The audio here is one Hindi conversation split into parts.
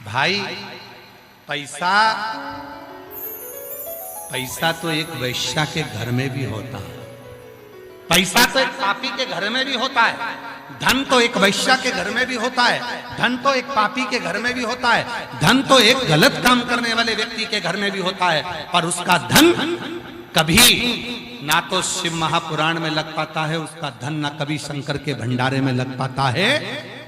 भाई पैसा पैसा तो एक वैश्या के घर में भी होता है, पैसा तो एक पापी के घर में भी होता है, धन तो एक वैश्या के घर में भी होता है, धन तो एक पापी के घर में भी होता है, धन तो एक गलत काम करने वाले व्यक्ति के घर में भी होता है। पर उसका धन कभी ना तो शिव महापुराण में लग पाता है, उसका धन ना कभी शंकर के भंडारे में लग पाता है,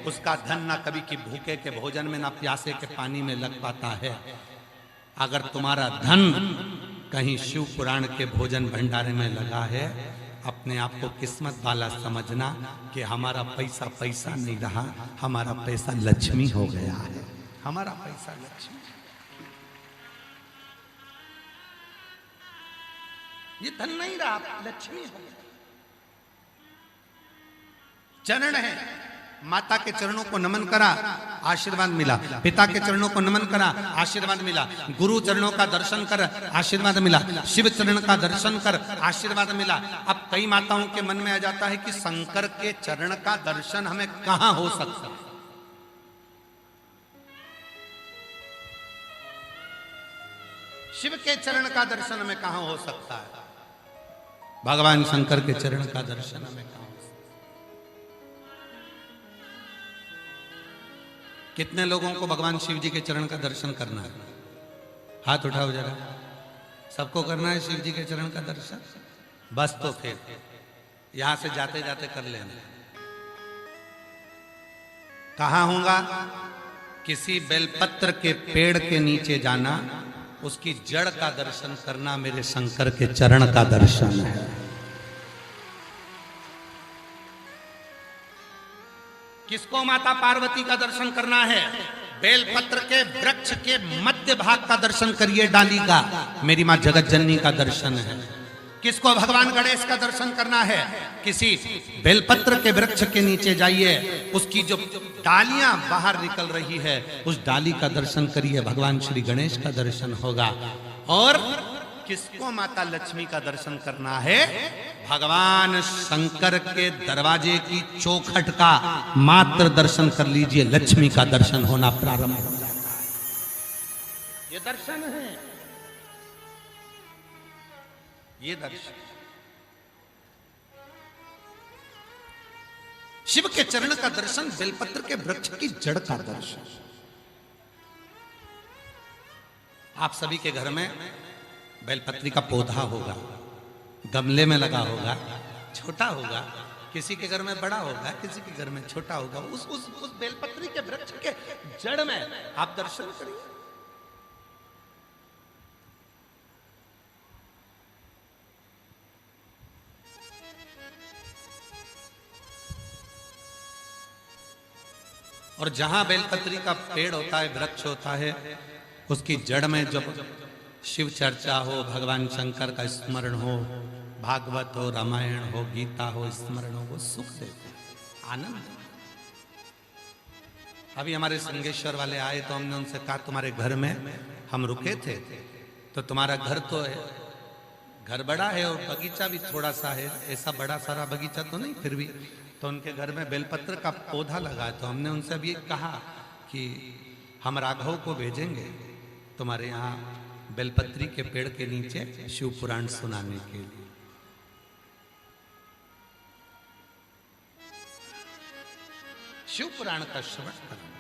उसका धन ना कभी की भूखे के भोजन में ना प्यासे के पानी में लग पाता है। अगर तुम्हारा धन कहीं शिव पुराण के भोजन भंडारे में लगा है, अपने आप को किस्मत वाला समझना कि हमारा पैसा पैसा नहीं रहा, हमारा पैसा लक्ष्मी हो गया है, हमारा पैसा लक्ष्मी। ये धन नहीं रहा, लक्ष्मी हो गया। चरण है, माता के चरणों को नमन करा, आशीर्वाद मिला, पिता के चरणों को नमन करा, आशीर्वाद मिला, गुरु चरणों का दर्शन कर, आशीर्वाद मिला, शिव चरण का दर्शन कर, आशीर्वाद मिला। अब कई माताओं के मन में आ जाता है कि शंकर के चरण का दर्शन हमें कहां हो सकता है। शिव के चरण का दर्शन हमें कहां हो सकता है, भगवान शंकर के चरण का दर्शन हमें कहां। कितने लोगों को भगवान शिव जी के चरण का दर्शन करना है? हाथ उठाओ जरा। सबको करना है शिव जी के चरण का दर्शन? बस तो फिर यहां से जाते जाते कर लेना। कहां होगा? किसी बेलपत्र के पेड़ के नीचे जाना, उसकी जड़ का दर्शन करना मेरे शंकर के चरण का दर्शन है। किसको? माता पार्वती का दर्शन करना है। बेलपत्र के वृक्ष के मध्य भाग का दर्शन करिए, डाली का, मेरी मां जगत जननी का दर्शन है। किसको? भगवान गणेश का दर्शन करना है। किसी बेलपत्र के वृक्ष के नीचे जाइए, उसकी जो डालियां बाहर निकल रही है उस डाली का दर्शन करिए, भगवान श्री गणेश का दर्शन होगा। और किसको? माता लक्ष्मी का दर्शन करना है। भगवान शंकर के दरवाजे की चौखट का मात्र दर्शन कर लीजिए, लक्ष्मी का दर्शन होना प्रारंभ हो जाता है। ये दर्शन है, ये दर्शन। शिव के चरण का दर्शन, बेलपत्र के वृक्ष की जड़ का दर्शन। आप सभी के घर में बेलपत्री का पौधा होगा, गमले में लगा होगा, छोटा होगा, किसी के घर में बड़ा होगा, किसी के घर में छोटा होगा। उस बेलपत्री के वृक्ष के जड़ में आप दर्शन करिए। और जहां बेलपत्री का पेड़ होता है, वृक्ष होता है, उसकी जड़ में जब शिव चर्चा हो, भगवान शंकर का स्मरण हो, भागवत हो, रामायण हो, गीता हो, स्मरण हो, वो सुख देते हैं, आनंद। अभी हमारे संगेश्वर वाले आए तो हमने उनसे कहा तुम्हारे घर में हम रुके थे तो तुम्हारा घर तो है, घर बड़ा है और बगीचा भी थोड़ा सा है, ऐसा बड़ा सारा बगीचा तो नहीं, फिर भी तो उनके घर में बेलपत्र का पौधा लगा। तो हमने उनसे अभी कहा कि हम राघव को भेजेंगे तुम्हारे यहाँ बेलपत्री के पेड़ के नीचे शिव पुराण सुनाने के लिए। शिव पुराण का श्रवण करना।